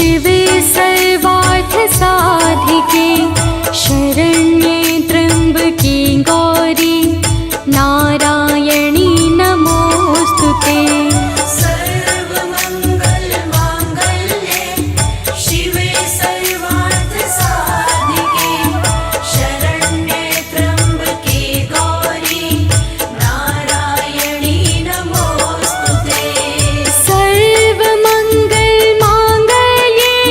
शिवे सर्वार्थ साधिके शरण्ये त्र्यंबके गौरी नारायणी नमोस्तुते। सर्वमंगल मांगल्ये शिवे सर्वार्थ साधिके शरण्ये त्र्यंबके गौरी नारायणी नमोस्तुते। सर्वमंगल मांगल्ये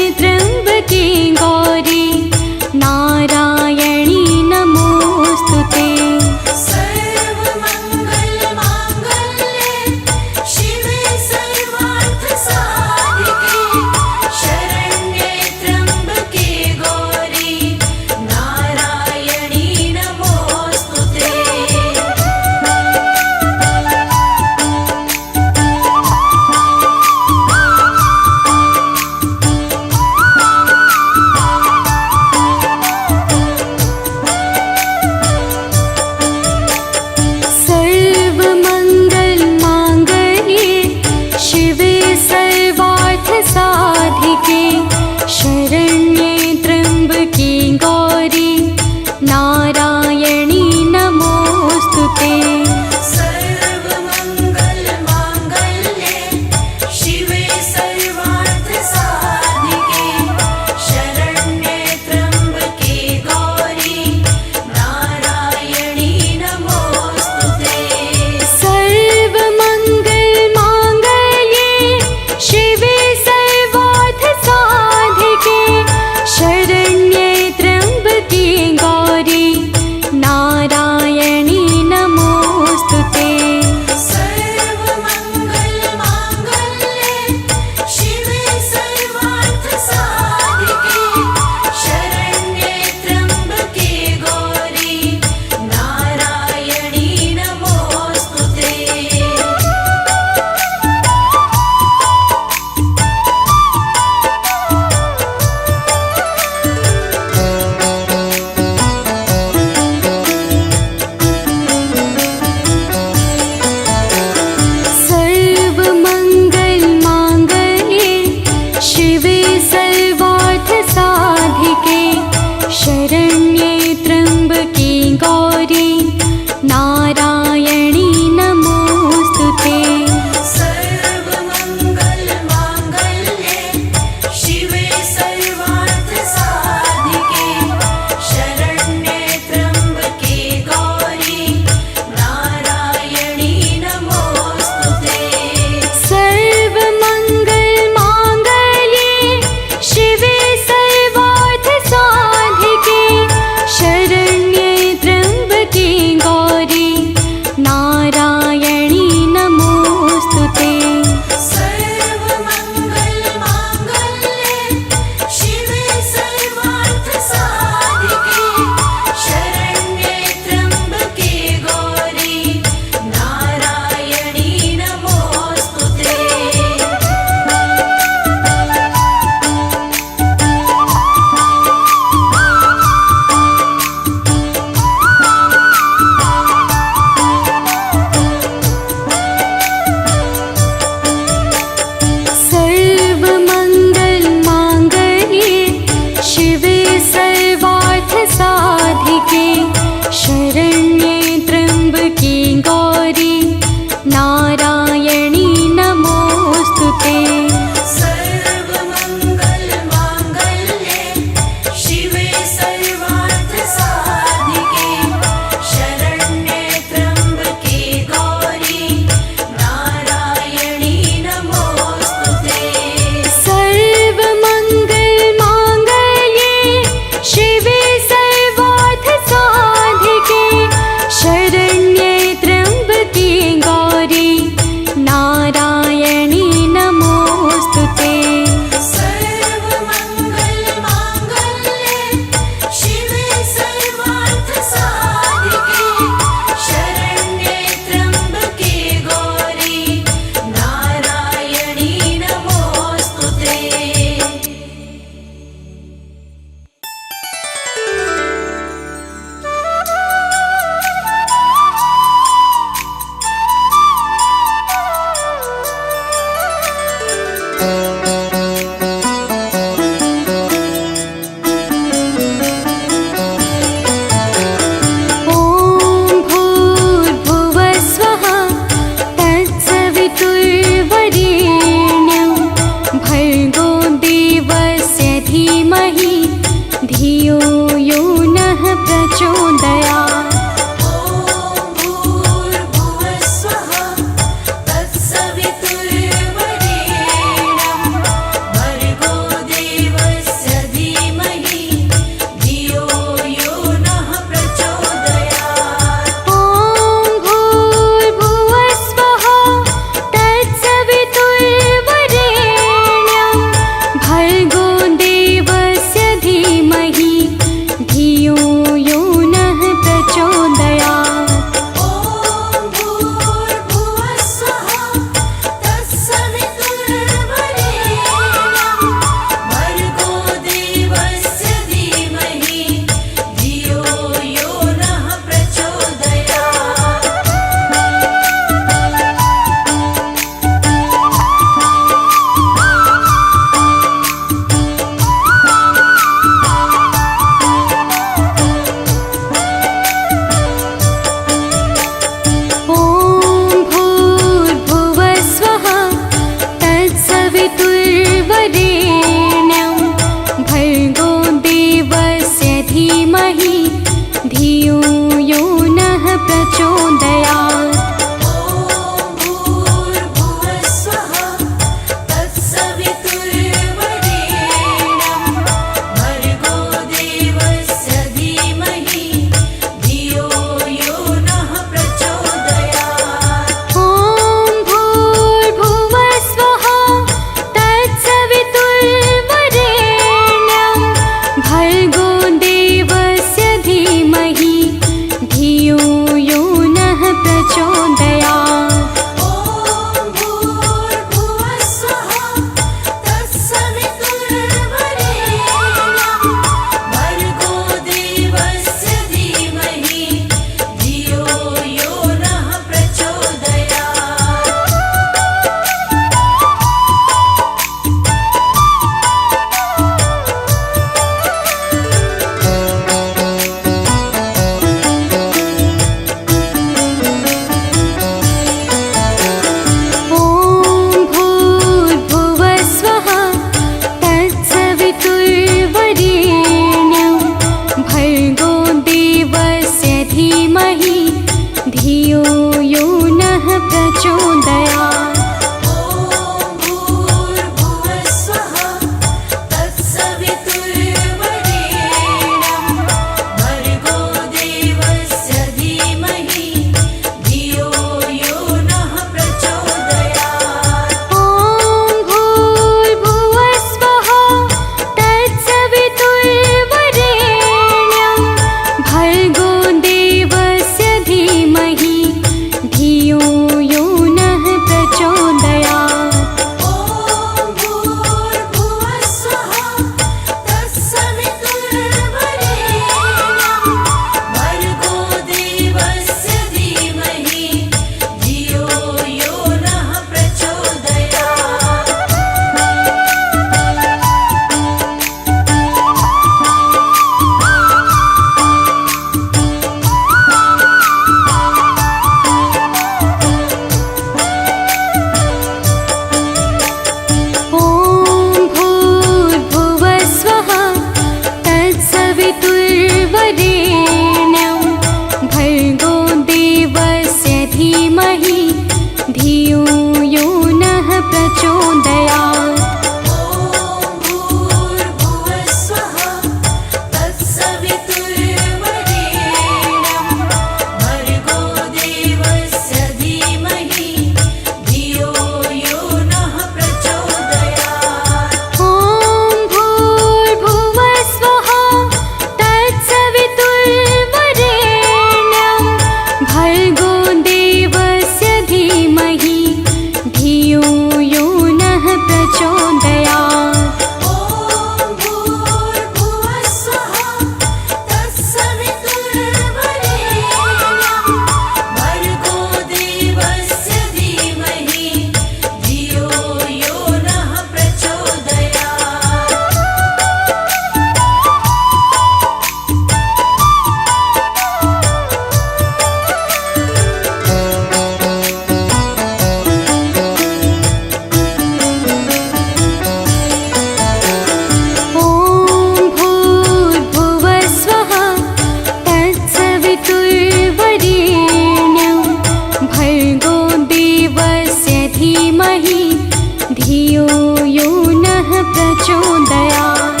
धियो यो नः प्रचोदयात्।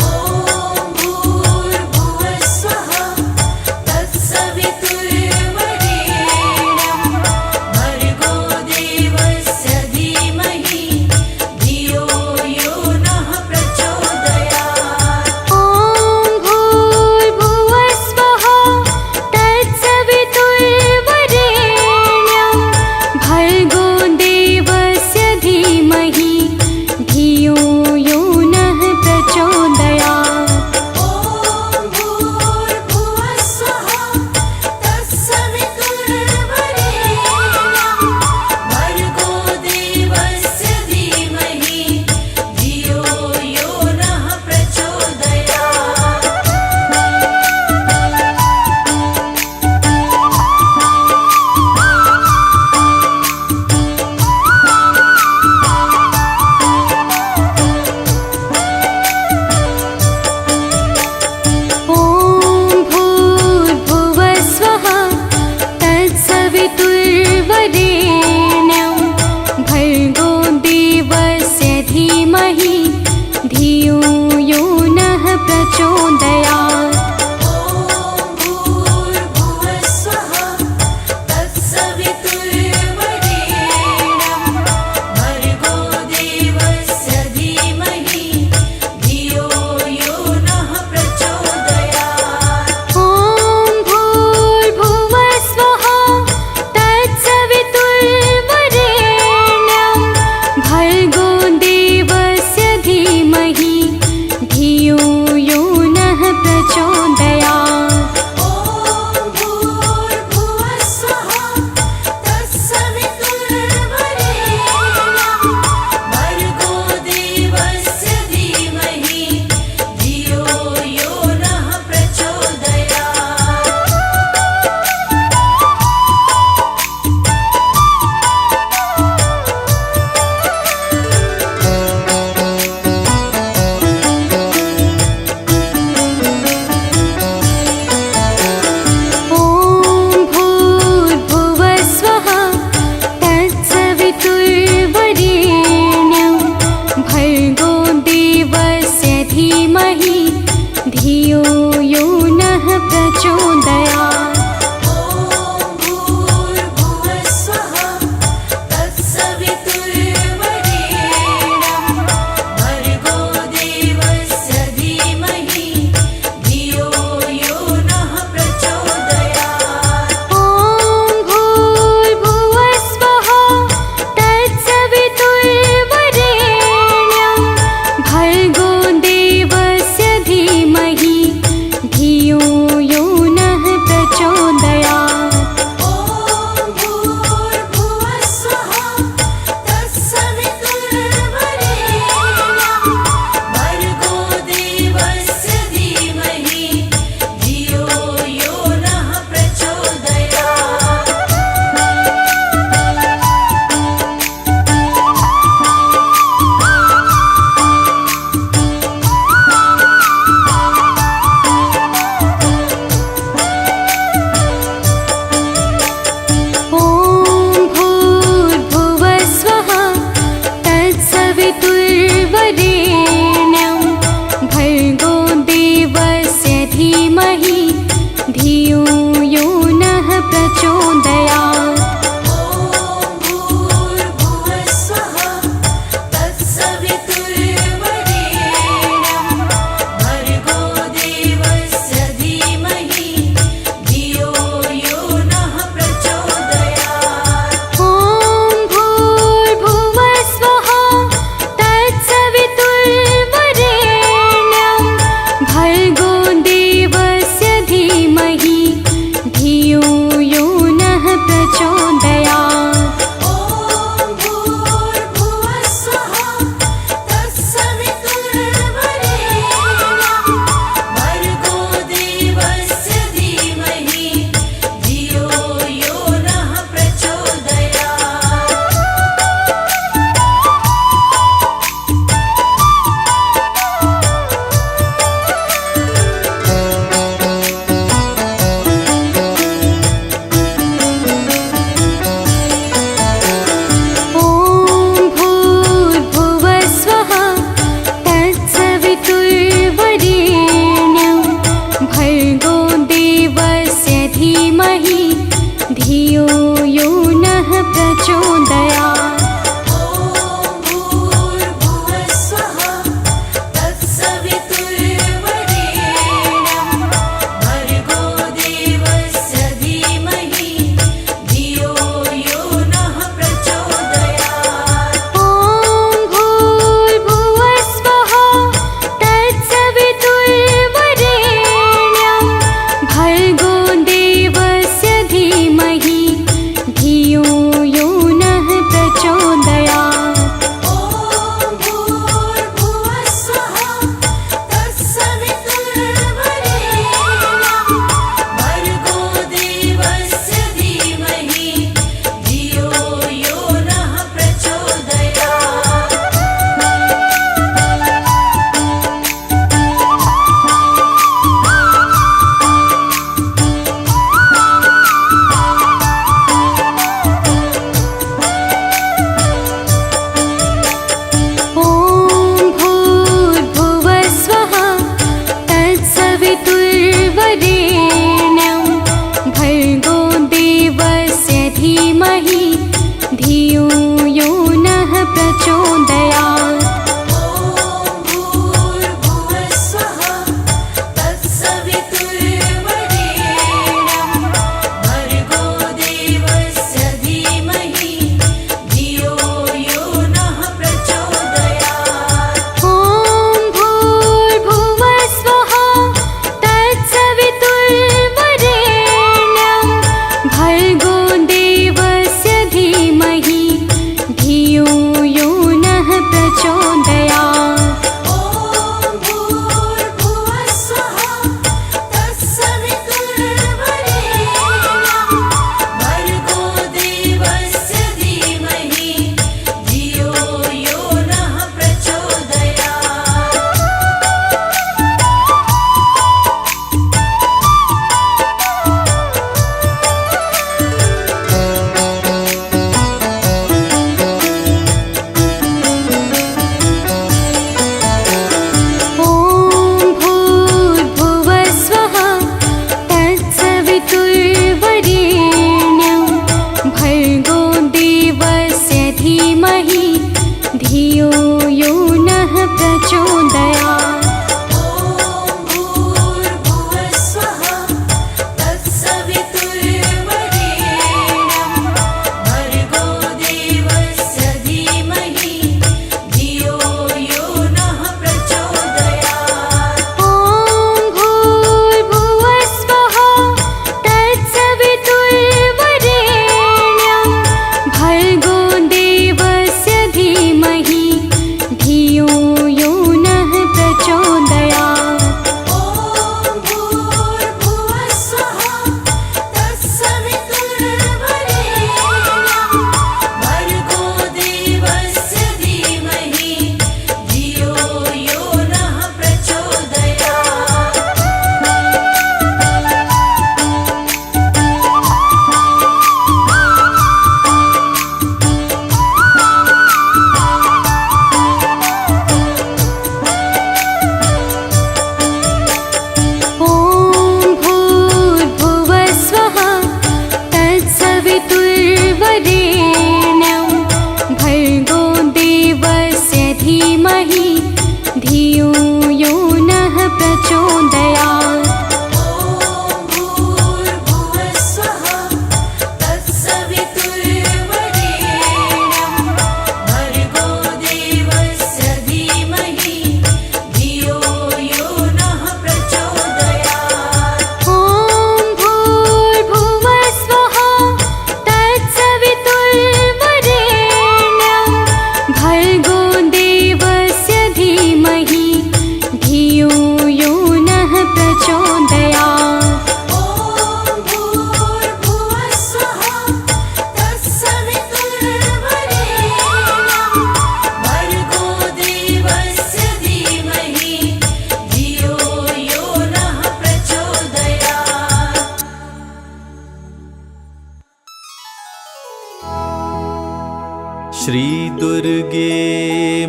ॐ भूर्भुवः स्वः तत्सवितुर्वरेण्यं भर्गो देवस्य धीमहि धियो यो नः प्रचोदयात्। ॐ भूर्भुवः स्वः तत्सवितुर्वरेण्यं भर्गो देवस्य धीमहि धियो यो नः प्रचोदयात्।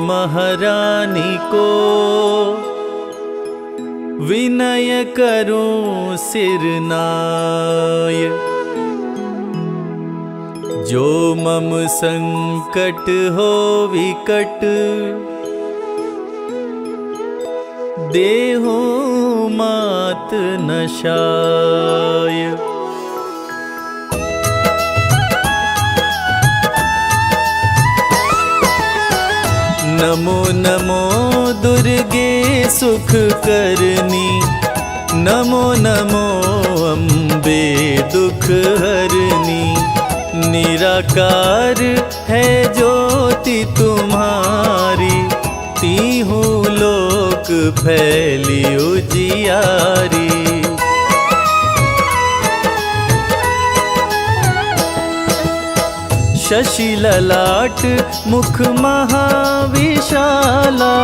महारानी को विनय करूं सिरनाय। जो मम संकट हो विकट देहु मात नशाय। नमो नमो दुर्गे सुख करनी, नमो नमो अम्बे दुख हरनी। निराकार है ज्योति तुम्हारी, तीहू लोक फैली उजियारी। शशि ललाट मुख महाविशाला,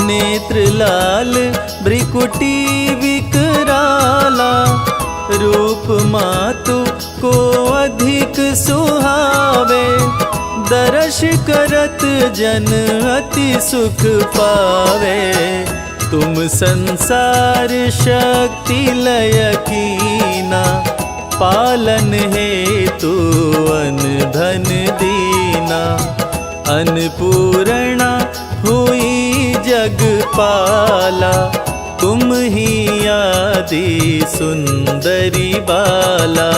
नेत्र लाल भ्रिकुटी विकराला। रूप मातु को अधिक सुहावे, दर्श करत जन अति सुख पावे। तुम संसार शक्ति लय कीना, पालन हेतु अन धन दीना। अन्नपूर्णा हुई जगपाला, तुम ही आदि सुंदरी बाला।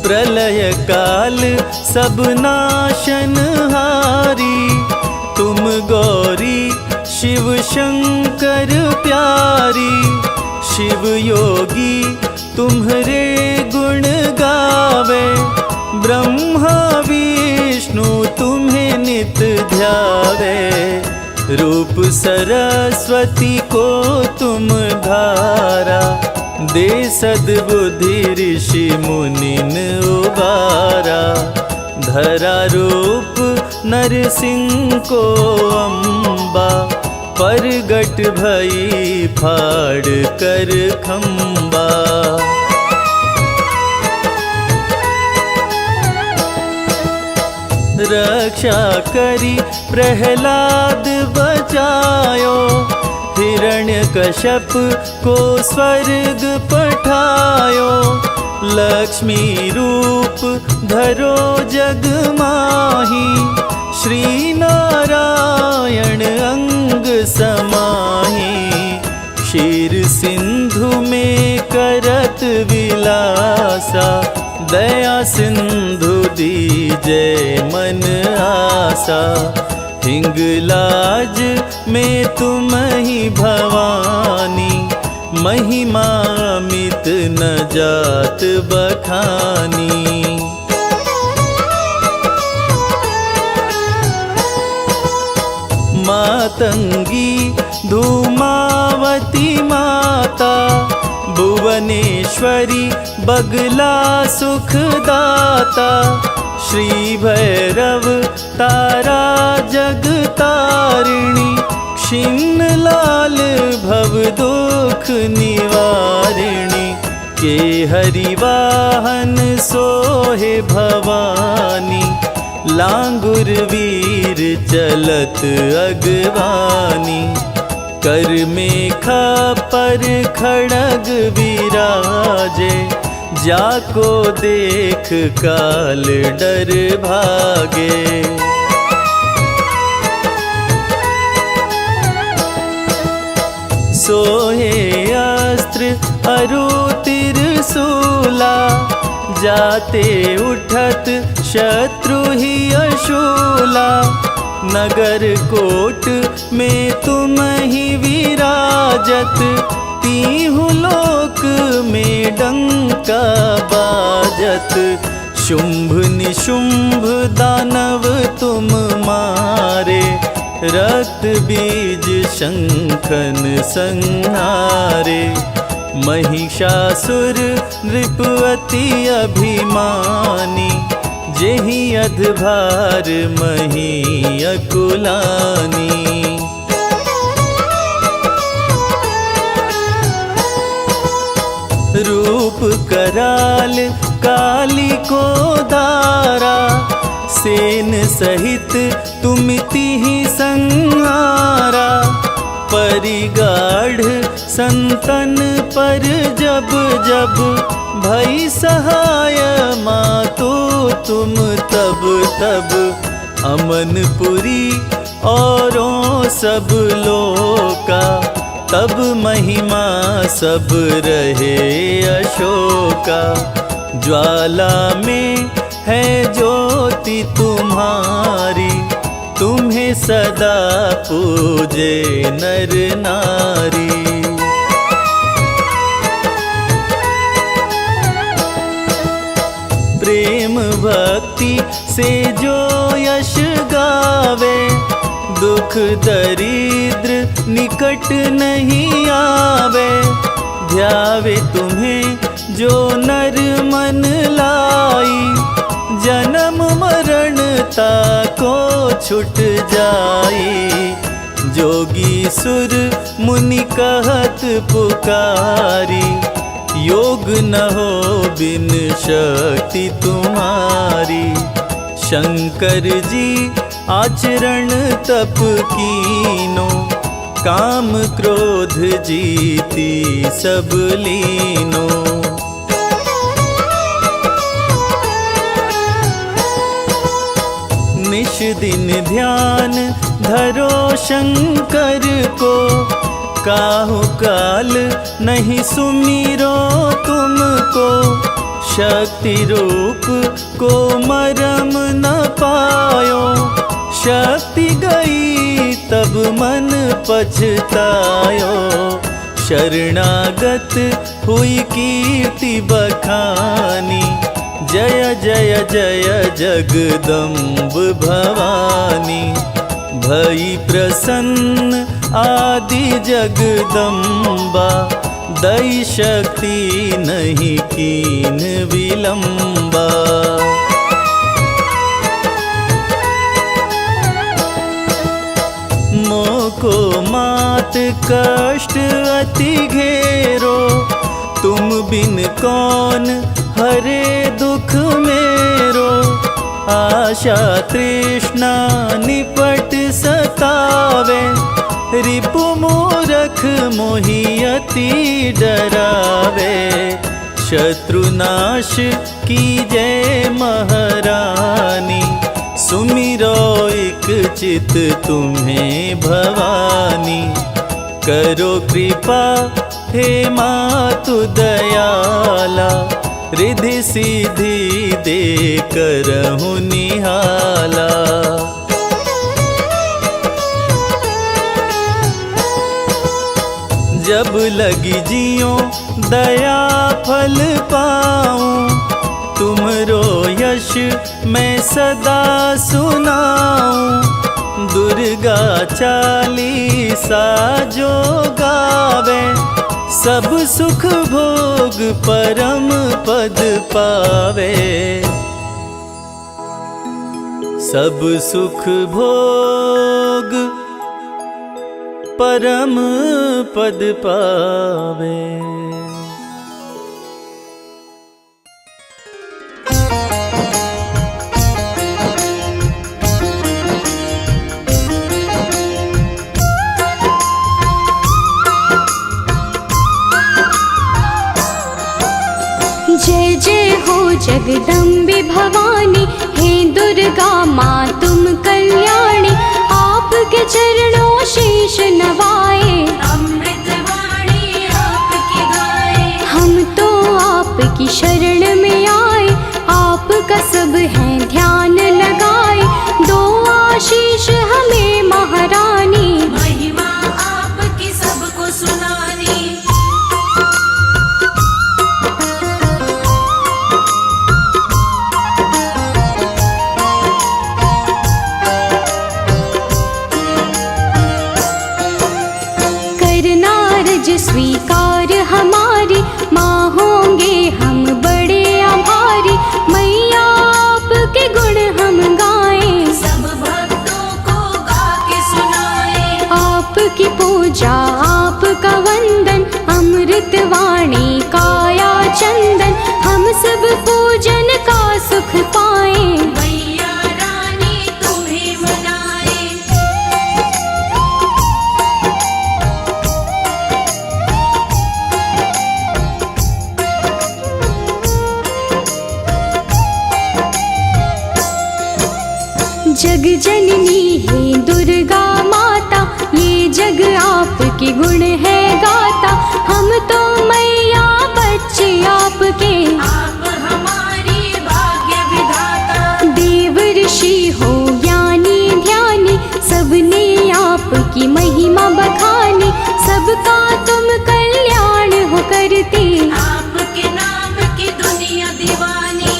प्रलय काल सब नाशनहारी, तुम गौरी शिव शंकर प्यारी। शिव योगी तुम्हारे गुण गावे, ब्रह्मा विष्णु तुम्हें नित ध्यावे। रूप सरस्वती को तुम धारा, दे सद्बुद्धि ऋषि मुनिन उबारा। धरा रूप नरसिंह को अम्बा, परगट भई फाड़ कर खम्बा। रक्षा करी प्रहलाद बचायो, हिरण्यकश्यप को स्वर्ग पठायो। लक्ष्मी रूप धरो जग माही, श्री नारायण अंग समाही। क्षीर सिंधु में करत विलासा, दया सिंधु दीजे मन आसा। हिंगलाज में तुम ही भवानी, महिमा मित न जात बखानी। मातंगी धूमावती माता, भुवनेश्वरी बगला सुखदाता। श्री भैरव तारा जगतारिणी, क्षीण लाल भव दुख निवारिणी। के हरिवाहन सोहे भवानी, लांगुर वीर चलत अगवानी। कर मेखा पर खड़ग विराजे, जाको देख काल डर भागे। सोहे अस्त्र अरु त्रिशूला, जाते उठत शत्रु ही अशूला। नगर कोट में तुम ही विराजत, तीहु लोक में डंका बाजत। शुंभ निशुंभ दानव तुम मारे, रक्त बीज शंखन संहारे। महिषासुर नृपति अभिमानी, जेहि अधभार मही अकुलानी। रूप कराल काली को दारा, सेन सहित तुमिति ही संहारा। परिगाढ़ संतन पर जब जब भई सहाय मातो तुम तब तब। अमनपुरी औरों सब लोका, तब महिमा सब रहे अशोका। ज्वाला में है ज्योति तुम्हारी, तुम्हें सदा पूजे नर नारी। प्रेम भक्ति से जो यश गावे, दुख दरिद्र निकट नहीं आवे। ध्यावे तुम्हें जो नर मन लाई, जन्म मरणता को छुट जाई। जोगी सुर मुनि कहत पुकारी, योग न हो बिन शक्ति तुम्हारी। शंकर जी आचरण तप कीनो, काम क्रोध जीती सब लीनो। निश दिन ध्यान धरो शंकर को, काहु काल नहीं सुमिरो तुमको। शक्ति रूप को मरम न पायो, शक्ति गई तब मन पछतायो। शरणागत हुई कीर्ति बखानी, जय जय जय जगदम्ब भवानी। भई प्रसन्न आदि जगदम्बा, दई शक्ति नहीं कीन विलंबा। मोको मात कष्ट अति घेरो, तुम बिन कौन हरे दुख मेरो। आशा तृष्णा निपट सतावे, रिपु मूरख मोहि अति डरावे। शत्रुनाश कीजय महारानी, सुमिरो एक चित तुम्हें भवानी। करो कृपा हे मातु दयाला, रिधि सिद्धि दे करहु निहाला। जब लगी जियो दया फल पाऊं, तुमरो यश मैं सदा सुनाऊं। दुर्गा चालीसा जो गावे, सब सुख भोग परम पद पावे। सब सुख भोग परम पद पावे। जय जय हो जगदम्बे भवानी, हे दुर्गा माँ तुम कल्याणी। आपके चरणों शीश नवाए, अमृत वाणी आपकी गाए। हम तो आपकी शरण में आए, आपका सब है ध्यान लगाए। दो आशीष हमें महारानी, महिमा आपकी सबको सुनानी। स्वीकार हमारी, माँ होंगे हम बड़े आभारी। मैया आपके गुण जग जननी है दुर्गा माता, ये जग आपके गुण है गाता। हम तो मैया बच्चे आपके, आप हमारी भाग्य विधाता। देव ऋषि हो ज्ञानी ध्यानी, सबने आपकी महिमा बखानी। सबका तुम कल्याण हो करते, आपके नाम की दुनिया दीवानी।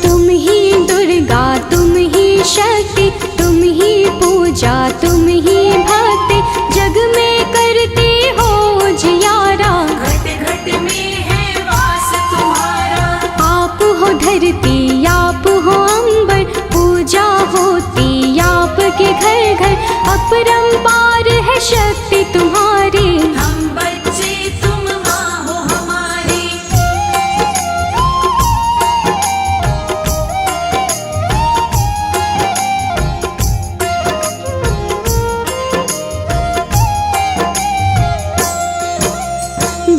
तुम ही दुर्गा तुम ही शक्ति, तुम ही पूजा तुम ही भक्ति। जग में करते हो जियारा, घट घट में है वास तुम्हारा। आप हो धरती आप हो अंबर, पूजा होती आपके घर घर। अपरंपार है शक्ति तुम्हारी, हम बच्चे तुम माँ हो हमारी।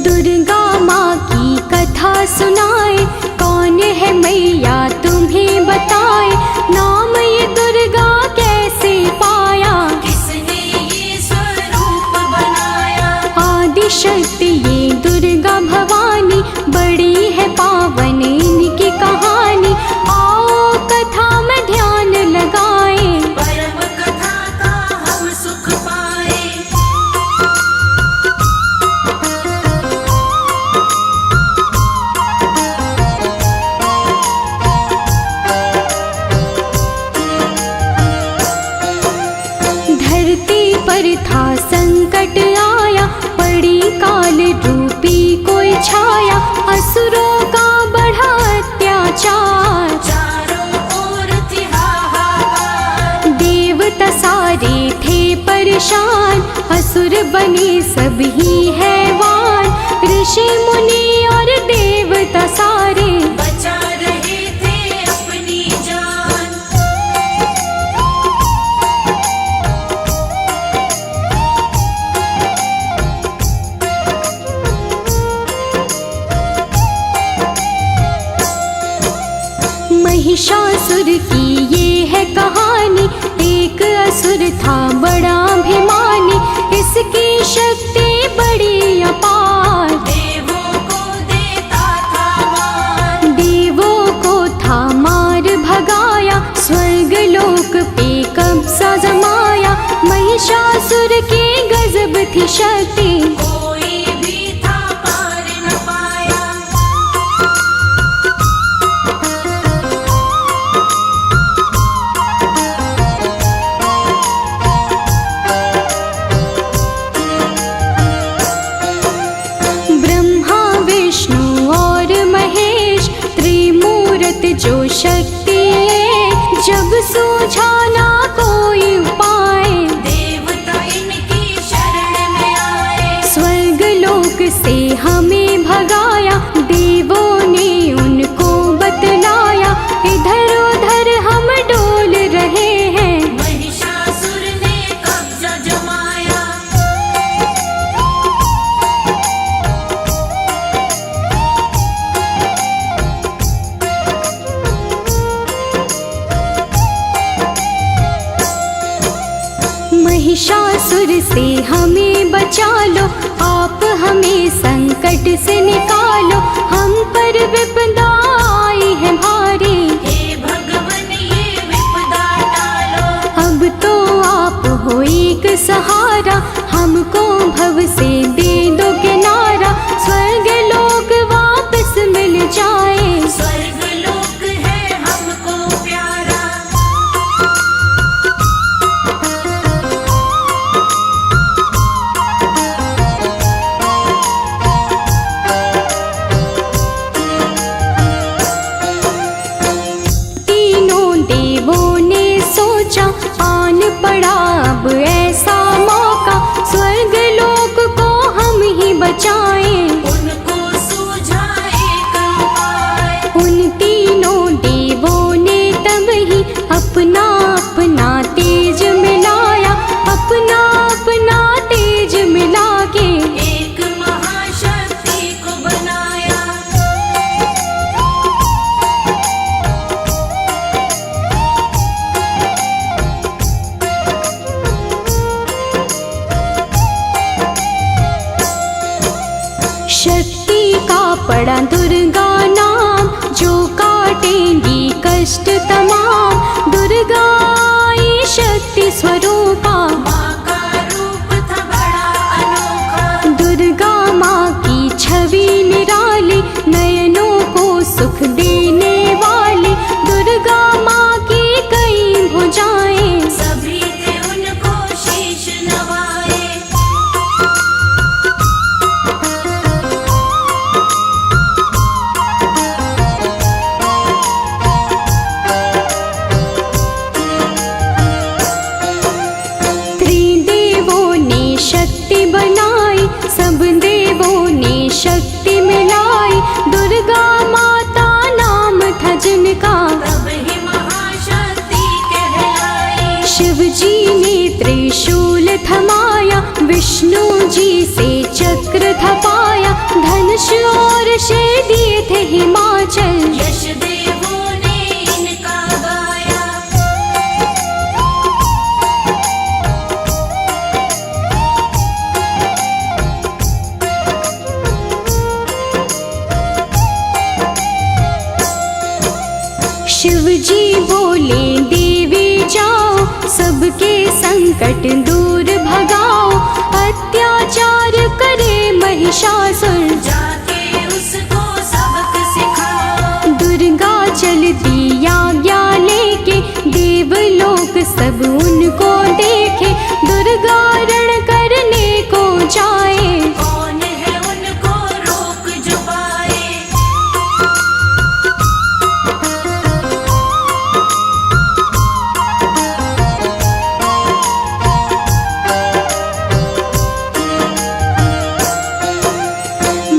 दुर्गा माँ की कथा सुनाए, कौन है मैया तुम्हें बताए। नाम ये दुर्गा कैसे पाया, किसने ये स्वरूप बनाया। आदि शक्ति ये दुर्गा भवानी, बड़ी है पावन इनकी कहानी। आओ कथा में ध्यान लगाए, परम कथा का हम सुख पाए। धरती पर था संकट आया, पड़ी काल रूपी कोई छाया। असुरों का बढ़ा अत्याचार, चारों ओर थी हाहाकार। देवता सारे थे परेशान, असुर बने सभी हैवान। ऋषि मुनि और देवता सारे, बचा रहे थे अपनी जान। महिषासुर की ये है कहानी। एक असुर था बड़ा अभिमानी, इसकी शक्ति बड़ी अपार। देवों को देता था मान, देवों को था मार भगाया, स्वर्ग लोक पे कब्जा जमाया। महिषासुर की गजब थी शक्ति, कोई भी था पार न पाया। ब्रह्मा विष्णु और महेश, त्रिमूर्त जो शक्ति है। जब सूझा ना कोई उपाय, देवता इनकी शरण में आए। स्वर्ग लोक से हमें भगाया, देवों ने उनको बतलाया। इधर उधर हम डोल रहे हैं, महिषासुर ने कब्जा जमाया। महिषासुर से हमें बचा लो, आप हमें संकट से निकालो। हम पर विपदा आई है भारी, हे भगवन ये विपदा टालो। अब तो आप हो एक सहारा। हमको भव से दे दो किनारा, स्वर्ग लोक वापस मिल जाए। स्वर्ग लोक है हमको प्यारा। तीनों देवों ने सोचा, आन पड़ा अब ऐसा मौका। स्वर्ग लोक को कष्ट तमाम। दुर्गा आई शक्ति स्वरूपा, माँ का रूप था बड़ा अनोखा। दुर्गा माँ की छवि निराली, नयनों को सुख देने वाली। दुर्गा माँ की कई भुजाएं, सभी थे उनको शीश नवाए। त्रिदेवों ने शक्ति बनाई, सब देवों ने शक्ति मिलाई। दुर्गा माता नाम था जिनका, तब ही महाशक्ति कहलाई। शिव जी ने त्रिशूल थमाया, विष्णु जी से चक्र थपाया। धनुष और शेर दिए थे हिमाचल, यश देवों ने इनका गाया। शिव जी बोले देवी जाओ, सबके संकट दूर भगाओ। अत्याचार करे महिषासुर, जाके उसको सबक सिखाओ। दुर्गा चलती आज्ञा लेके, देवलोक सब उनको देखे। दुर्गा रण करने को जाए, कौन है उनको रोक जो पाए।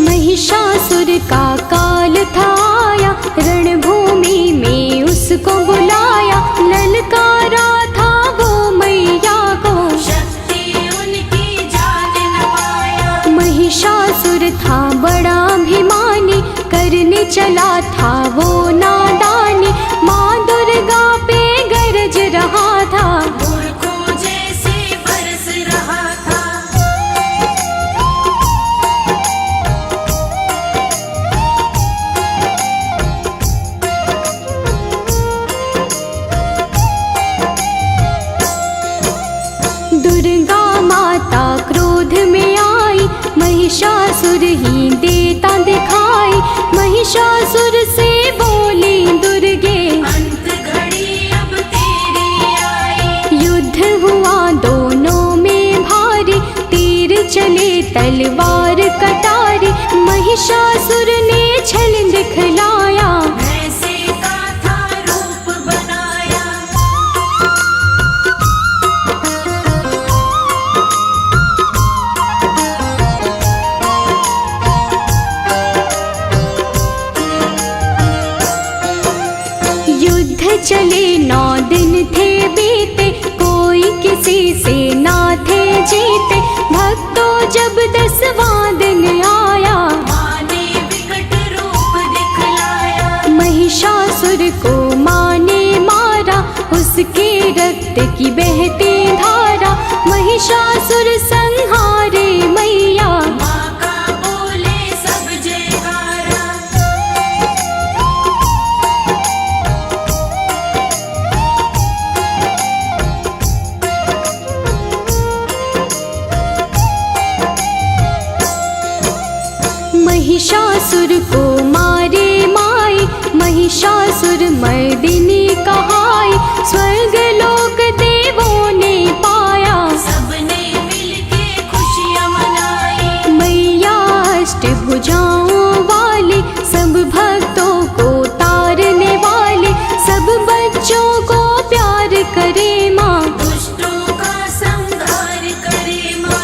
महिषासुर का काल था आया, रणभूमि में उसको बुलाया। ललकारा था वो मैया को, शक्ति उनकी जान न पाया। महिषासुर था बड़ा अभिमानी, करने चला था वो नादानी। माँ दुर्गा पे गरज रहा था, मूर्खों जैसे बरस रहा था। दुर्गा माता क्रोध में आई, महिषासुर ही देता दिखाई। महिषासुर से बोली दुर्गे, अंत घड़ी अब तेरी आई। युद्ध हुआ दोनों में भारी, तीर चले तलवार कटारी। महिषासुर ने छल दिखलाया, भैंसे का था रूप बनाया। युद्ध चले 9 दिन थे बीते, कोई किसी से ना थे जीते। भक्तों जब 10वां दिन आया, माँ ने विकट रूप दिखलाया। महिषासुर को माँ ने मारा, उसके रक्त की बहती धारा। महिषासुर संहारे मैया, माँ का बोले सब जयकारा। महिषासुर को मारे माई, महिषासुर मर्दिनी कहाई। स्वर्ग लोक देवों ने पाया, सबने मिलके खुशियाँ मनाई। मैया अष्टभुजाओं वाली, सब भक्तों को तारने वाली। सब बच्चों को प्यार करे माँ, दुष्टों का संहार करे माँ।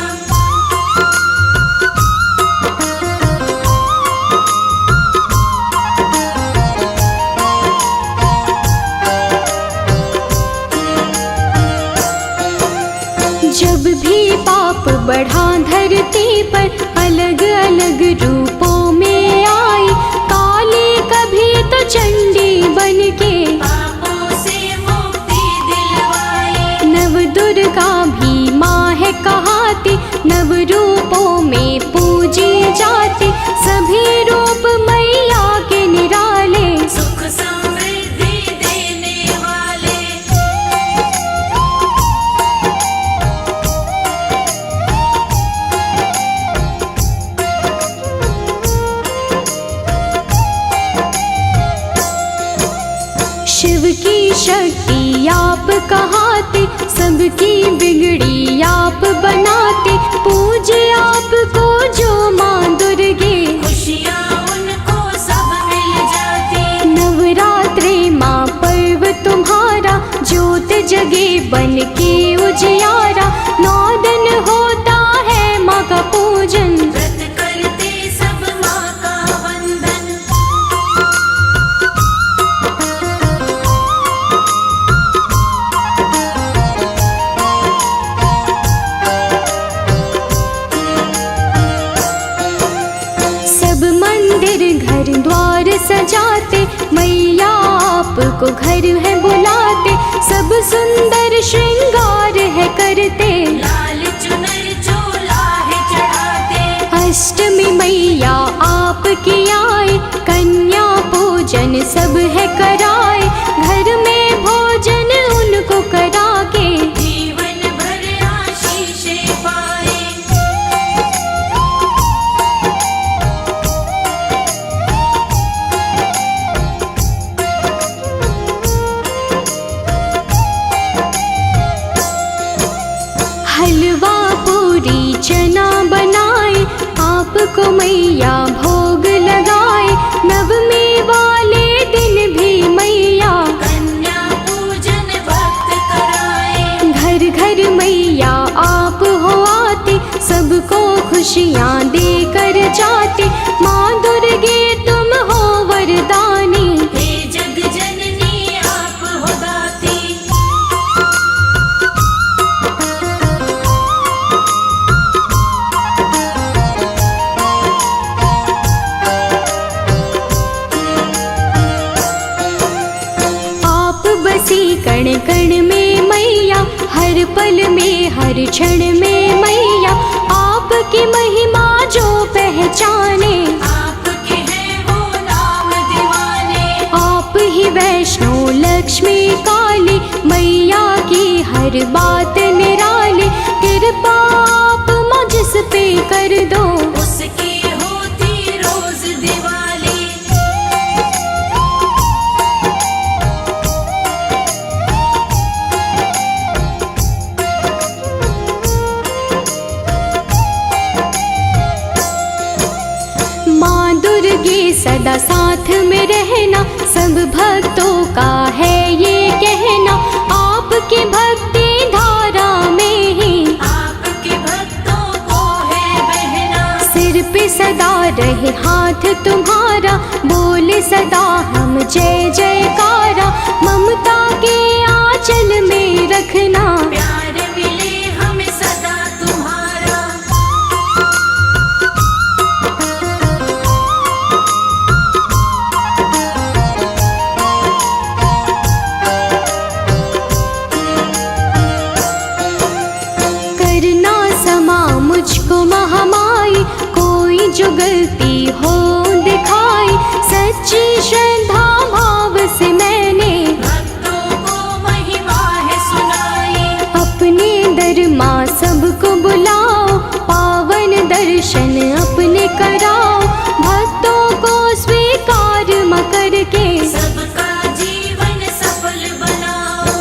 जब भी पाप बढ़ा धरती पर, अलग अलग रूपों में आई। काली कभी तो चंडी बनके, पापों से मुक्ति दिलवाई। नव दुर्गा भी माँ है कहाती। नव रूपों में पूजी जाती, सभी रूप मैया के निराले। सुख समृद्धि दे बन के उजियारा, 9 दिन होता है माँ का पूजन। व्रत करते सब माँ का वंदन। सब मंदिर घर द्वार सजाते, मैया आपको घर है बुलाते। सब सुंदर श्रृंगार है करते, लाल चुनर चोला है चढ़ाते। अष्टमी मैया आपकी आए, कन्या पूजन सब है कराए। घर में भोजन उनको करा के, जीवन भर आशीषें पाए। हलवा पूरी चना बनाए, आपको मैया भोग लगाए। नवमी वाले दिन भी मैया कन्या पूजन भक्त कराए। घर घर मैया आप हो आते, सबको खुशियाँ देकर जाते। माँ दुर्गे तुम हो वरदानी, हे जग जननी आप हो दाती। आप बसी कण कण में मैया, हर पल में हर क्षण में मैया। आपकी महिमा जो पहचाने, आपके हैं वो नाम दीवाने। आप ही वैष्णो लक्ष्मी काली, मैया की हर बात निराली। कृपा आप मुझ पे कर दो, उसकी होती रोज दिवाली। माँ दुर्गे सदा साथ में रहना, सब भक्तों का है ये कहना। आपकी भक्ति धारा में ही आपके भक्तों को है बहना। सिर पे सदा रहे हाथ तुम्हारा, बोले सदा हम जय जयकारा। ममता के आंचल में रखना, प्यार मिले हमें सदा तुम्हारा। करना समा मुझको महामाई, कोई जो गलती हो दिखाई। सच्ची श्रद्धा भाव से मैंने भक्तों को महिमा है सुनाई। अपने दर माँ सबको बुलाओ, पावन दर्शन अपने कराओ। भक्तों को स्वीकार माँ करके, सबका जीवन सफल बनाओ।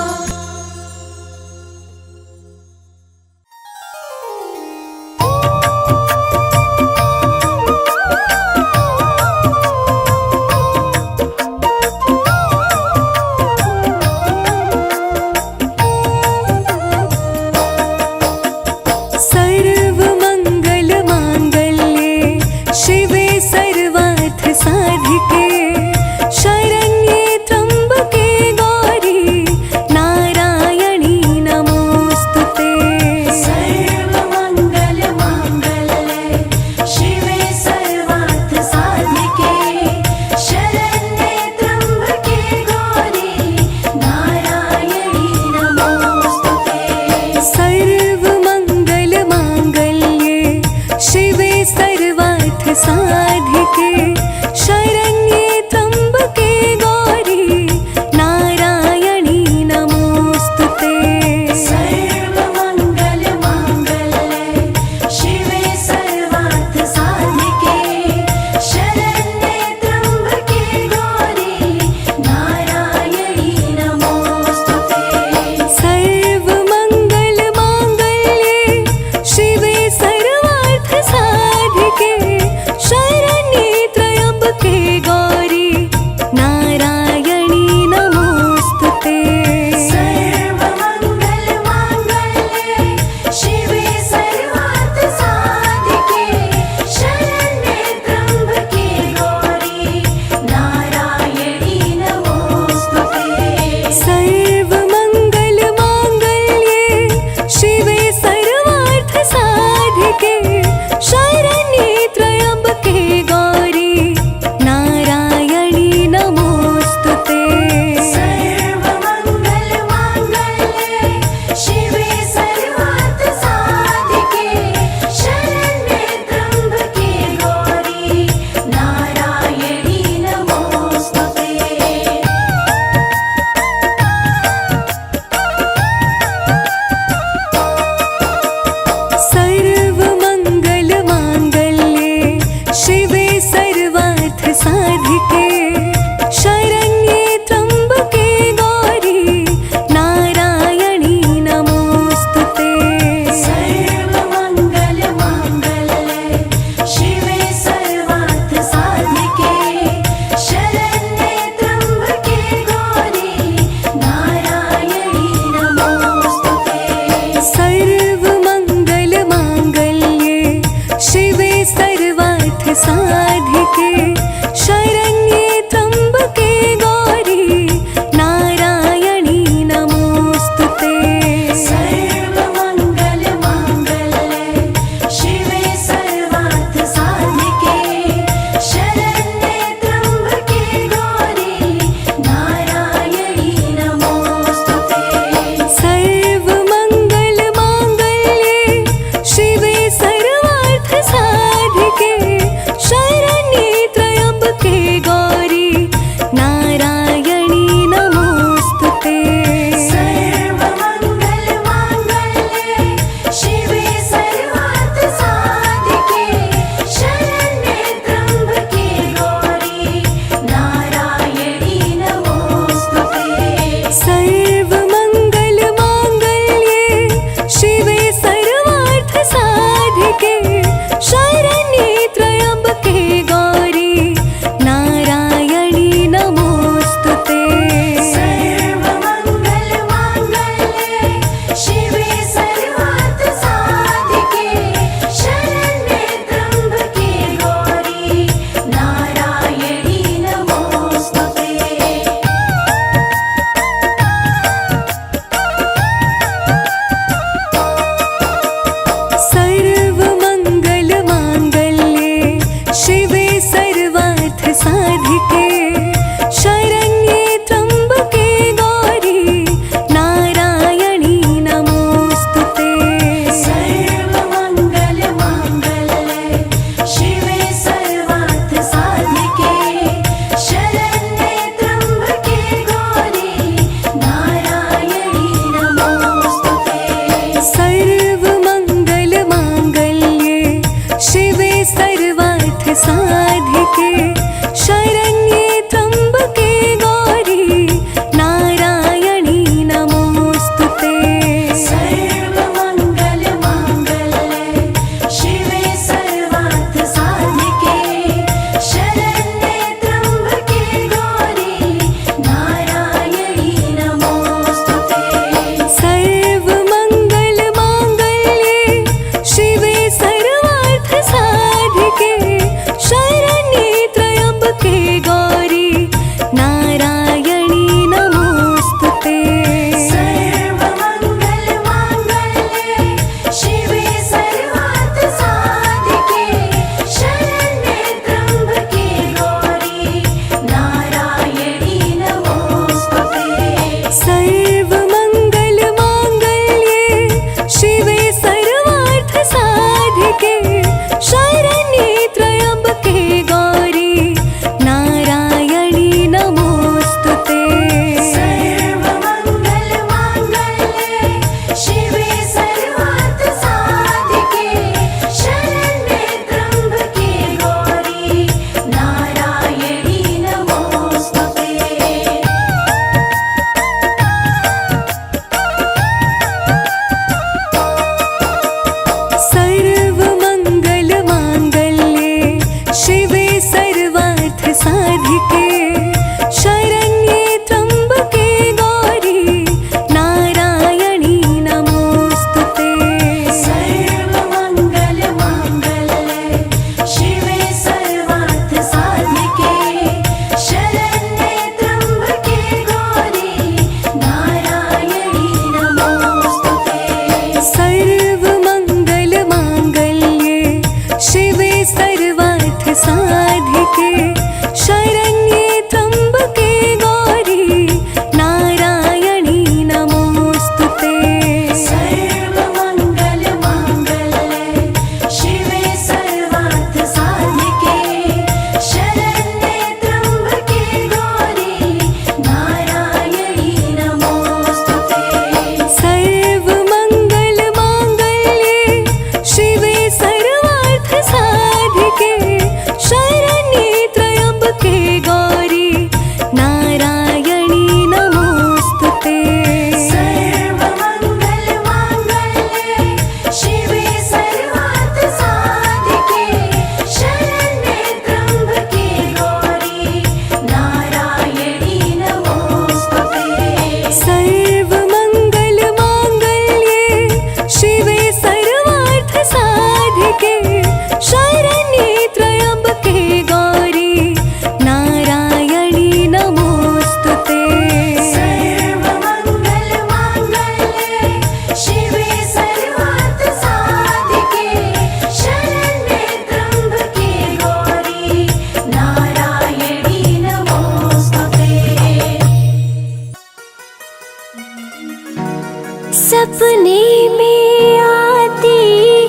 सपने में आती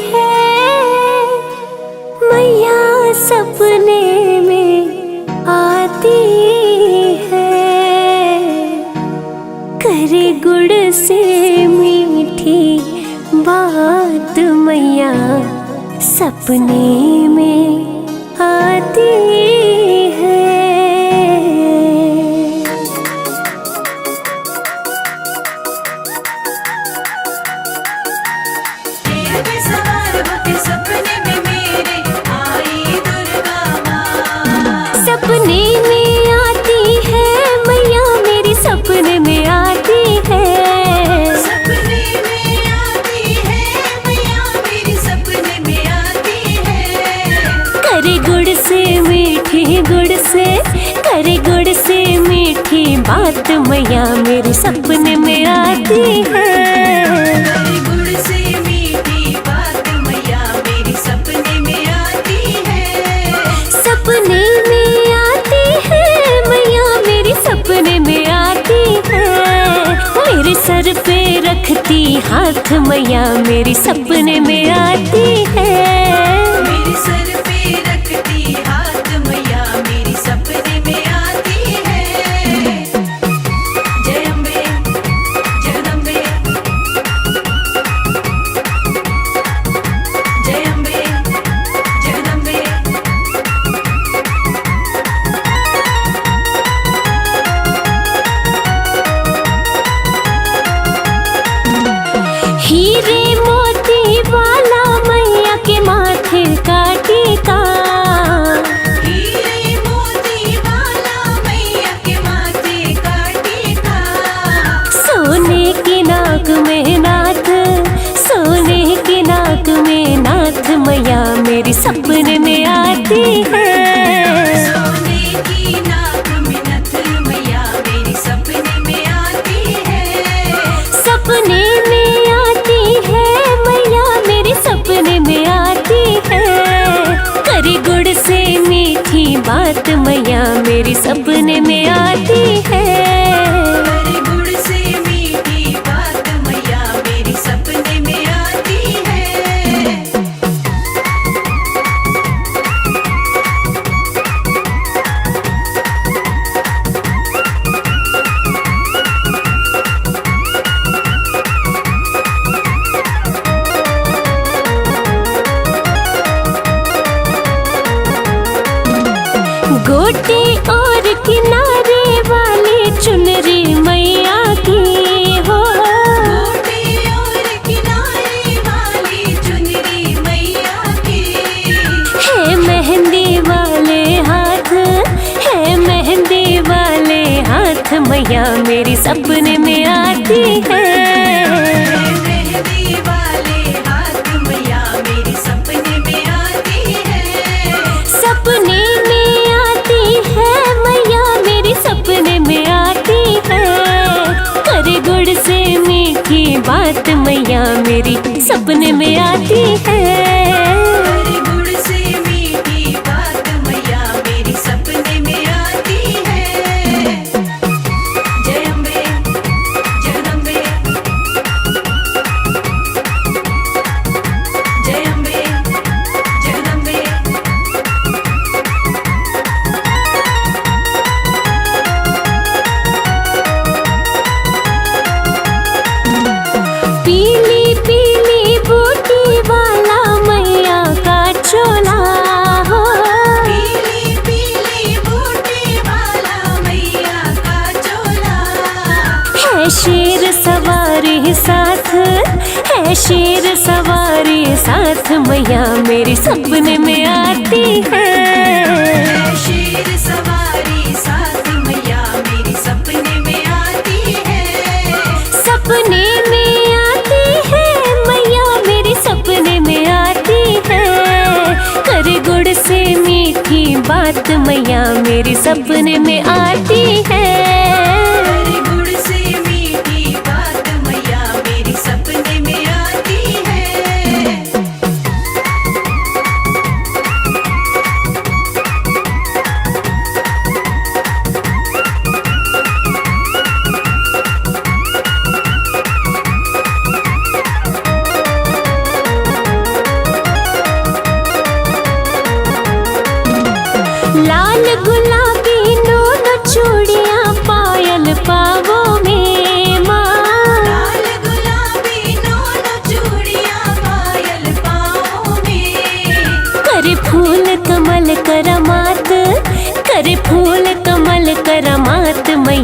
है मैया, सपने में आती है। करे गुड़ से मीठी बात मैया, सपने में आती है। तेरे पे सवार होके सपने में मेरे आई दुर्गा माँ। सपने में आती है मैया, मेरी सपने में आती है। सपने में आती है मैया, मेरी सपने में आती है। करे गुड़ से मीठी, गुड़ से करे गुड़ से मीठी बात मैया, मेरे सपने में आती है। करे गुड़ से मीठी बात मैया, मेरी सपने में आती है। सपने में आती है मैया, मेरी सपने में आती है। मेरे सर पे रखती हाथ मैया, मेरी सपने में आती है। मेरे सर पे रखती हाथ मैया, मेरी सपने में आती है। जय अम्बे जगदम्बे, जय अम्बे जगदम्बे। हीरे मोती वाला मैया के माथे का टीका, हीरे मोती वाला मैया के माथे का टीका। सोने की नाक में नाथ, सोने की नाक में नाथ मैया, मेरी सपने में आती है। सोने की नाक में नथ मैया, मेरी सपने में आती है। सपने में आती है मैया, मेरे सपने में आती है। करे गुड़ से मीठी बात मैया, मेरी सपने में आती है। करे गुड़ से मीठी बात मैया, मेरी सपने में आती है। गोटे और किनारे वाली चुनरी मैया की हो, गोटे और किनारे वाली चुनरी मैया की। है मेहंदी वाले हाथ, है मेहंदी वाले हाथ मैया, मेरी सपने में आती है। मेहंदी वाले हाथ मैया, मेरी सपने में आती है। सपने में आती है मैया, मेरी सपने में आती है। करे गुड़ से मीठी बात मैया, मेरी सपने में आती है। करे गुड़ से मीठी बात मैया, मेरी सपने में आती है। जय अम्बे जगदम्बे, जय अम्बे जगदम्बे। पीली पीली बूटी वाला मैया का चोला हो, पीली पीली बूटी वाला मैया का चोला। है शेर सवारी साथ, है शेर सवारी साथ मैया, मेरी सपने में आती है। शेर सवारी साथ मैया, मेरी सपने में आती है। सपने में आती है मैया, मेरी सपने में आती है। करे गुड़ से मीठी बात मैया, मेरी सपने में आती है। करे गुड़ से मीठी बात मैया, मेरी सपने में आती है।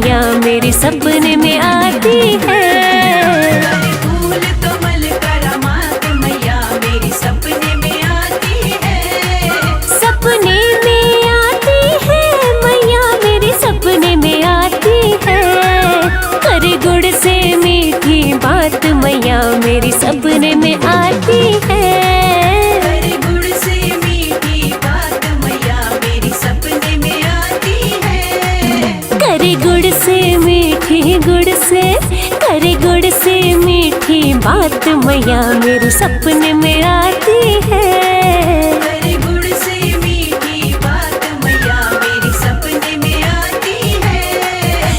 मैया मेरी सपने में आती है। फूल कमल करामात मैया मेरी सपने में आती है। सपने में आती है मैया मेरी सपने में आती है। करे गुड़ से मीठी बात मैया मेरी सपने में आती है। करे गुड़ से मीठी बात मैया मेरी सपने में आती है। करे गुड़ से मीठी करे गुड़ से मीठी बात मैया मेरे सपने में आती है। करे गुड़ से मीठी बात मैया मेरी सपने में आती है।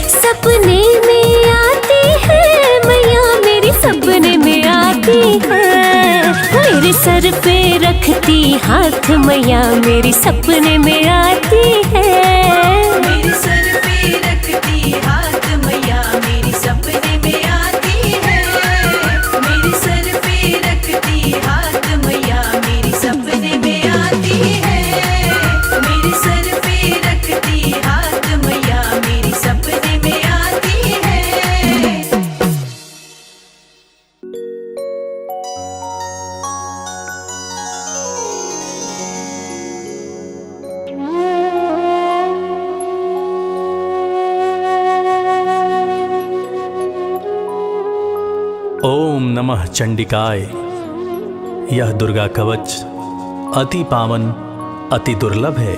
सपने में आती है मैया मेरी सपने में आती है। मेरे सर पे रखती हाथ मैया मेरी सपने में आती है। मेरे सर पे रखती हाथ मैया मेरी सपने में आती है। मेरे सर पे रखती हाथ मैया मेरी सपने में आती है। मेरे सर पे रखती हाथ मैया मेरी सपने में आती है। ओम नमः चंडिकाय। यह दुर्गा कवच अति पावन अति दुर्लभ है।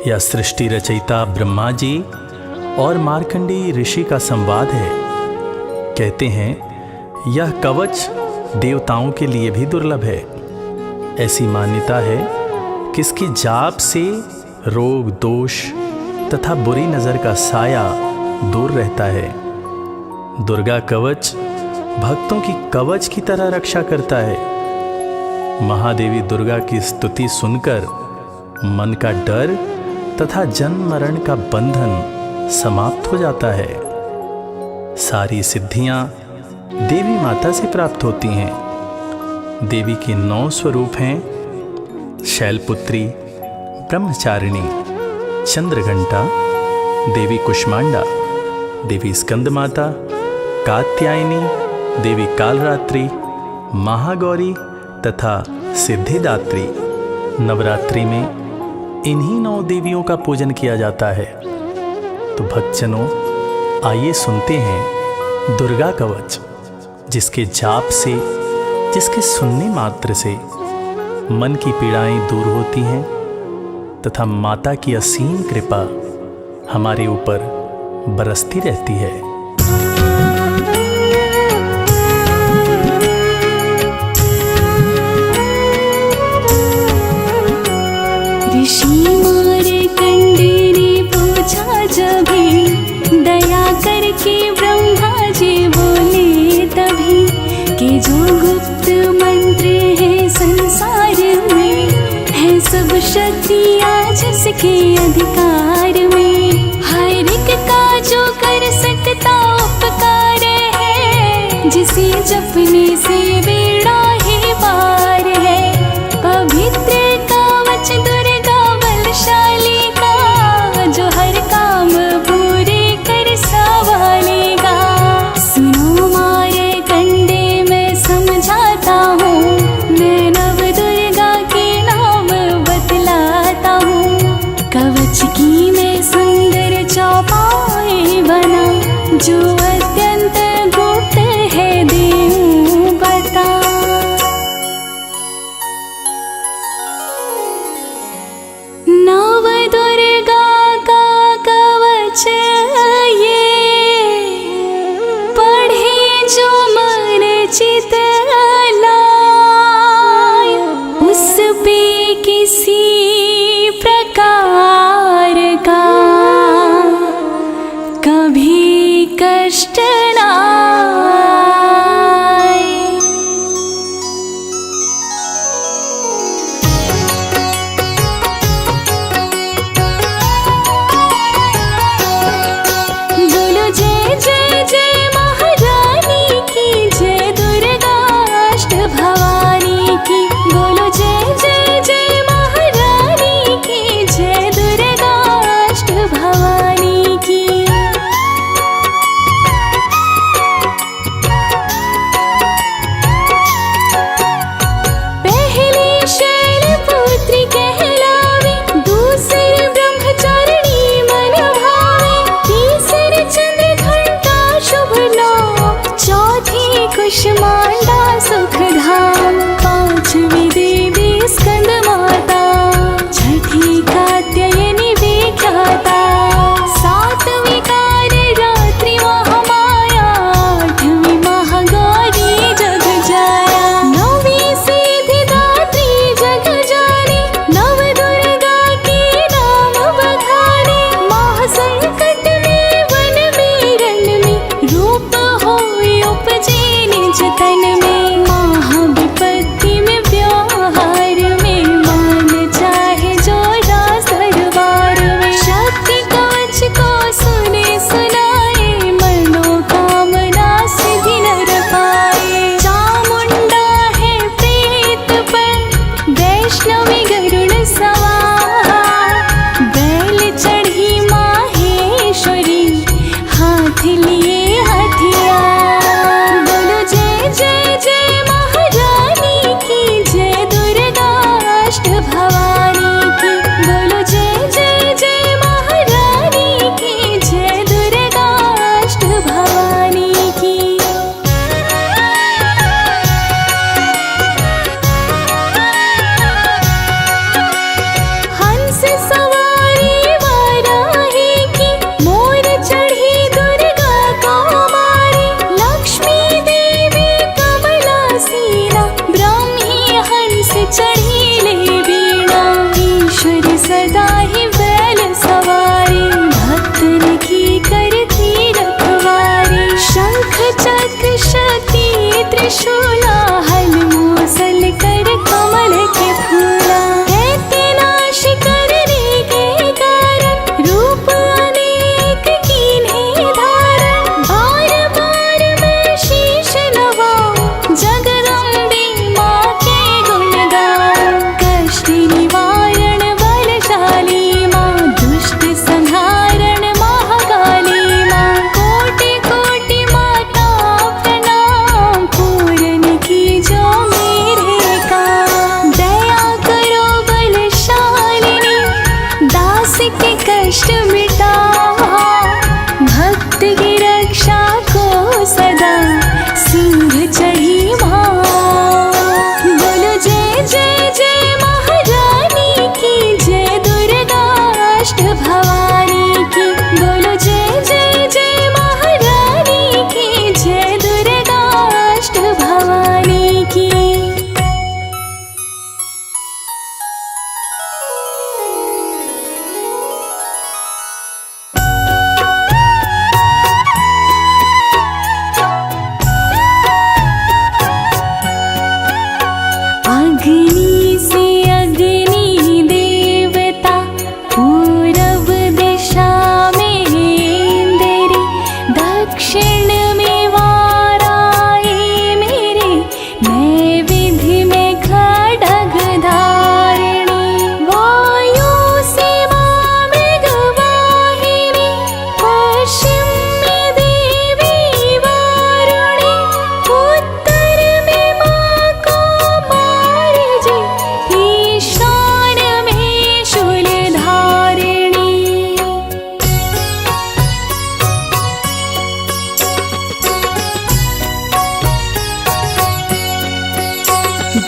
यह सृष्टि रचयिता ब्रह्मा जी और मार्कंडेय ऋषि का संवाद है। कहते हैं यह कवच देवताओं के लिए भी दुर्लभ है। ऐसी मान्यता है कि इसकी जाप से रोग दोष तथा बुरी नज़र का साया दूर रहता है। दुर्गा कवच भक्तों की कवच की तरह रक्षा करता है। महादेवी दुर्गा की स्तुति सुनकर मन का डर तथा जन्म मरण का बंधन समाप्त हो जाता है। सारी सिद्धियां देवी माता से प्राप्त होती हैं। देवी के 9 स्वरूप हैं: शैलपुत्री, ब्रह्मचारिणी, चंद्रघंटा, देवी कुष्मांडा, देवी स्कंद माता, कात्यायनी, देवी कालरात्रि, महागौरी तथा सिद्धिदात्री। नवरात्रि में इन्हीं 9 देवियों का पूजन किया जाता है। तो भक्तजनों, आइए सुनते हैं दुर्गा कवच, जिसके जाप से, जिसके सुनने मात्र से मन की पीड़ाएं दूर होती हैं तथा माता की असीम कृपा हमारे ऊपर बरसती रहती है। ऋषि मार्कंडेय ने पूछा जभी, दया करके ब्रह्मा जी बोले तभी, कि जो गुप्त मंत्र है संसार में, है सब शक्तियाँ जिसके अधिकार में। हर एक का जो कर सकता उपकार है, जिसे जपने से बेड़ा ही पार है। पवित्र कवच दुर्गा बलशाली का, जो हर काम पूरे कर संभालेगा। सुनो मार्कंडेय मैं समझाता हूँ, मैं नव दुर्गा के नाम बतलाता हूँ। कवच की मैं सुंदर चौपाई बना, जो अत्यंत गुप्त है देऊँ बता।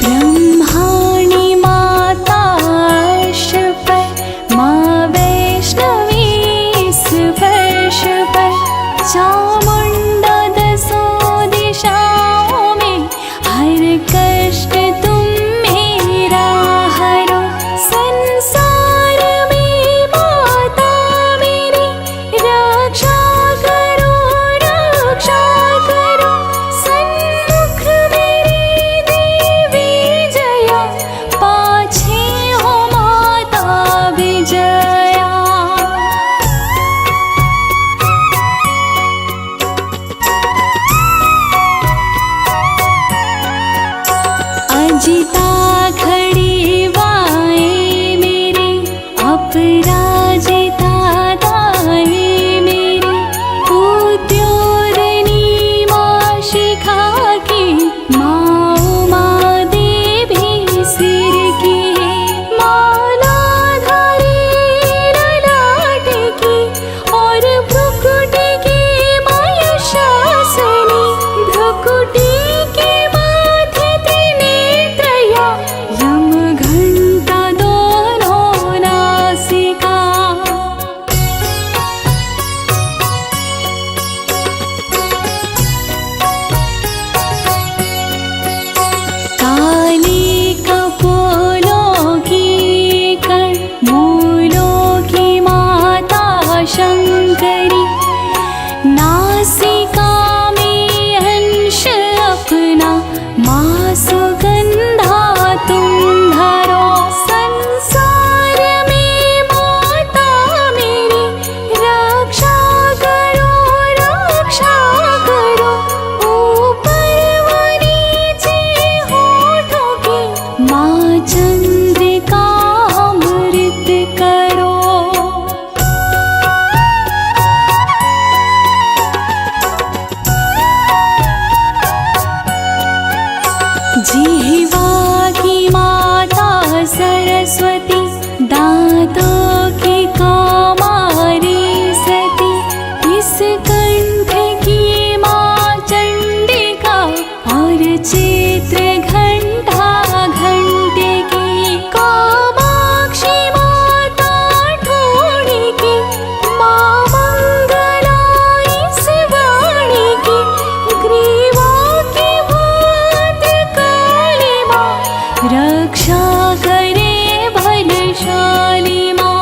ब्रह्माणि माताश पर, माँ वैष्णवी स्पर्श पर, चामुंडा दसों दिशाओं में, हर कष्ट तुम मेरा हरो। संसार में माता मेरी रक्षा करो, रक्षा करो। सन्मुख मेरी देवी जया, पाछे हो माता विजया। अजिता खड़ी बाएं मेरी, अपराजिता दाएं मेरी, उद्योतनी माँ शिखा की, माँ उमा देवी सिर की, मालाधारी ललाट की, और भ्रुकुटी की माँ यशासनी, भ्रुकुटी के माथे त्रिनेत्रया, यम घंटा दोनों नासिका। काली कपोलों की कण, मूलों की माता शंकरी, नासिका में अंश अपना, माँ सुगंधा तुम धरो। संसार में माता मेरी रक्षा करो, रक्षा करो। ऊपर व नीचे होठों की, माँ चंद्रिका अमृत करो। जिह्वा की माता सरस्वती, दांतों की कौमारी सती, इस कंठ की माँ चंडिका, और चित्र घंटा घंटिकी, कामाक्षी माता ठोड़ी की, माँ मंगला इस वाणी की, ग्रीवा की भात काली माँ, रक्षा करे बलशाली माँ।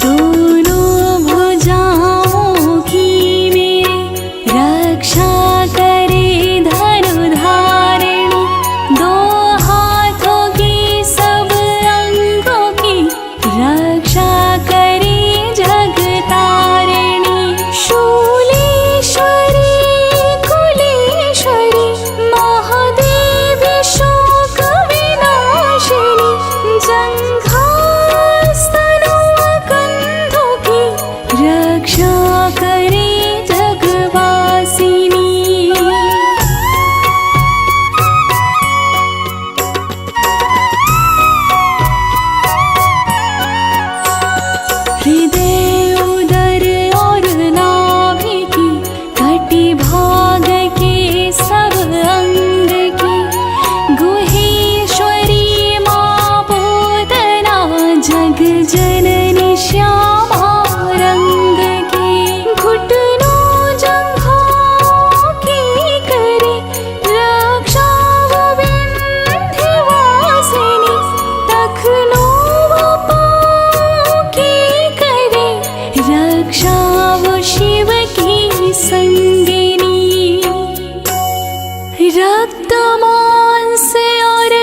दोनों भुजाओं की मेरी रक्षा करे धनुधारिणी, दो हाथों की सब अंगों की रक्षा करे जगतारिणी। शूलेश्वरी कुलेश्वरी, महादेवी शोक विनाशिनी, जंघास्तनों कंधों की रक्षा करे जगवासिनी। हृदय उदर और नाभि की, कटि भाग के सब अंग की, गुहेश्वरी माँ पूतना, जग जननी श्यामा रंग की, घुटनों जंघों की करे रक्षा वो विंध्यवासिनी, टखनों वो पाँव की करे रक्षा वो शिव की संगिनी। रक्त मांस और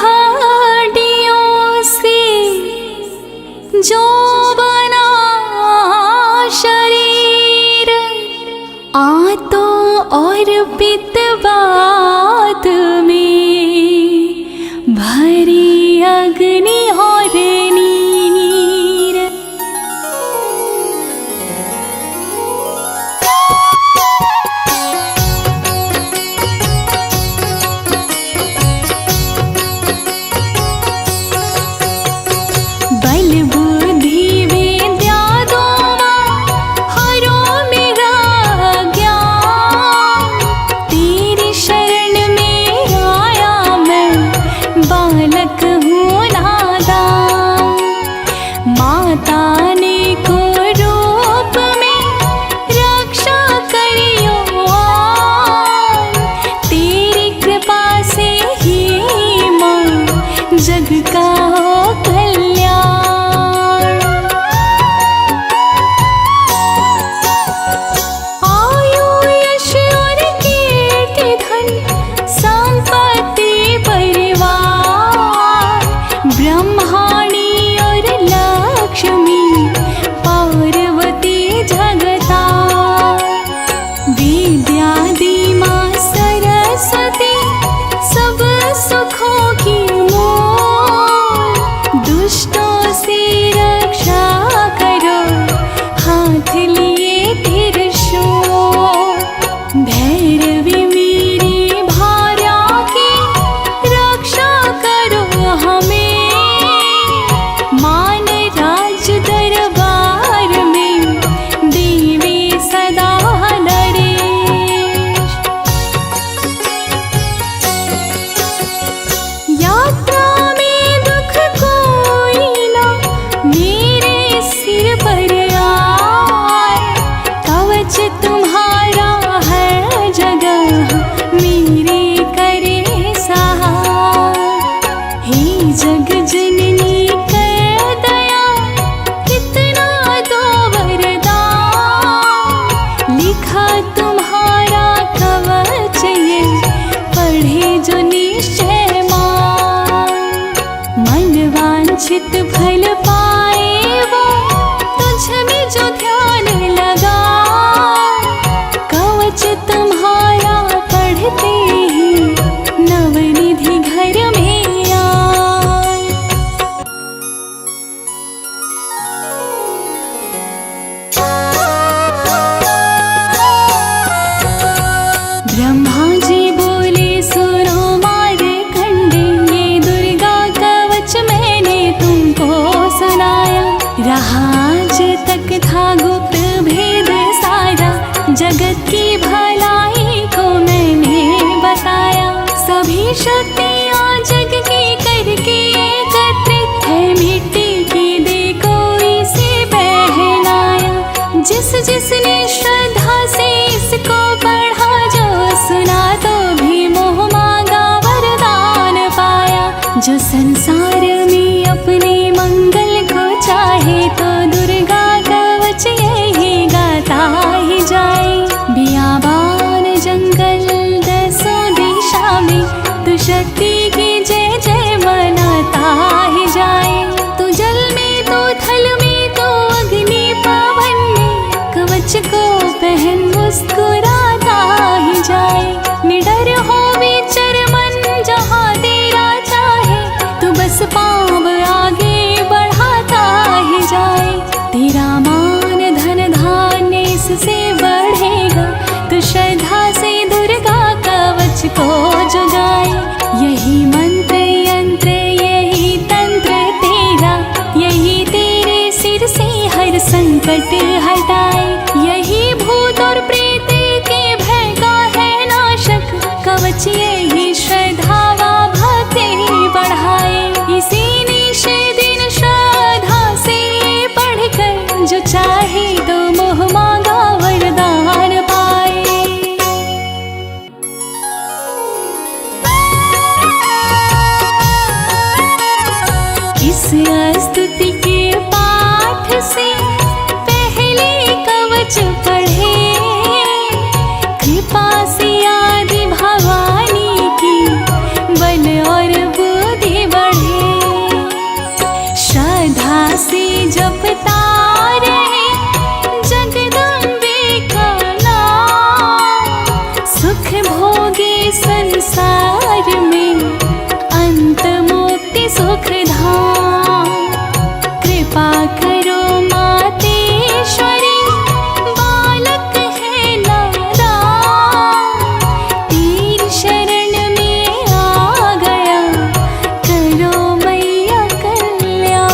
हड्डियों से जो बना शरीर, आंतों और पित्तवात में भरी अग्नि और नीर। बल बुद्धि विद्या दो हाथ लिए त्रिशूल। भैरवी मेरी भार्या की रक्षा करो हमें, मान राज दरबार में देवी सदा नरेश। यात्रा में दुख कोई ना मेरे सिर पर आए, कवच तुम्हारा है जगह मेरे करे सहाय। हे जग जननी कर दया कितना तो वरदान, लिखा तुम्हारा कवच ये पढ़े जो निश्चय मान। मन वांछित फल पाए वो तुझ में जो ध्यान लगा, कवच तुम्हारा पढ़ते ही नवनिधि घर में आए। ब्रह्मा जी बोले सुनो मार्कंडे, ये दुर्गा कवच मैंने तुमको सुनाया। रहा आज तक था गुप्त भेद सारा, जगत की भलाई को मैंने बताया। सभी शक्तियाँ जग की करके एकत्रित है, मिट्टी की देखो इसे पहनाया। जिस जिसने श्रद्धा से इसको पढ़ा, जो सुना तो भी मोह मांगा वरदान पाया। जो संसार में अपने मंगल को चाहे, तो दुर्गा कवच यही गाता ही जाए। बियाबान जंगल दसों दिशा में तू शक्ति की जय जय मनाता ही जाए। तू जल में तो थल में तो अग्नि पवन में, कवच को पहन मुस्कुराता ही जाए। निडर हो विचर मन जहाँ तेरा चाहे, तू बस पाँव आगे बढ़ाता ही जाए। तेरा मान धन धान्य इससे बढ़ेगा, तू श्रद्धा से दुर्गा कवच को जुगाए। यही मंत्र यंत्र यही तंत्र तेरा, यही तेरे सिर से हर संकट हटाए। यही भूत और प्रेत के भय का है नाशक, कवच यही श्रद्धा व भक्ति बढ़ाए। इसी निश दिन श्रद्धा से पढ़कर, जो चाहे तो मोह मांगा वरदान पाए। इस स्तुति के पाठ से पहले कवच पढ़े, कृपा से आदि भवानी की बल और बुद्धि बढ़े। श्रद्धा से जपता रहे जगदम्बे का नाम, सुख भोगे संसार में अंत मुक्ति सुख धाम। कृपा करो मातेश्वरी, बालक है नादान, तेरी शरण में आ गया, करो मैया कल्याण।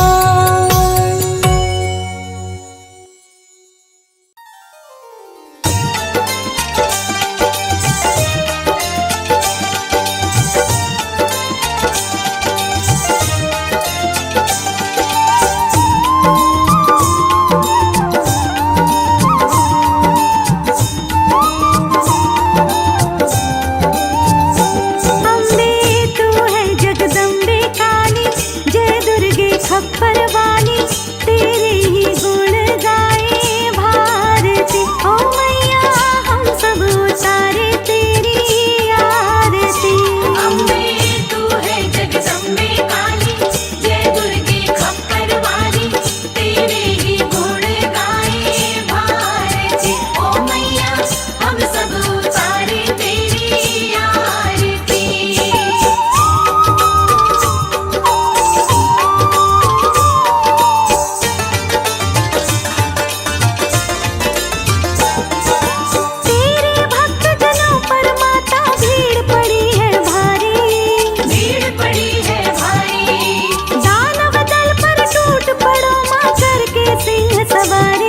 सवारी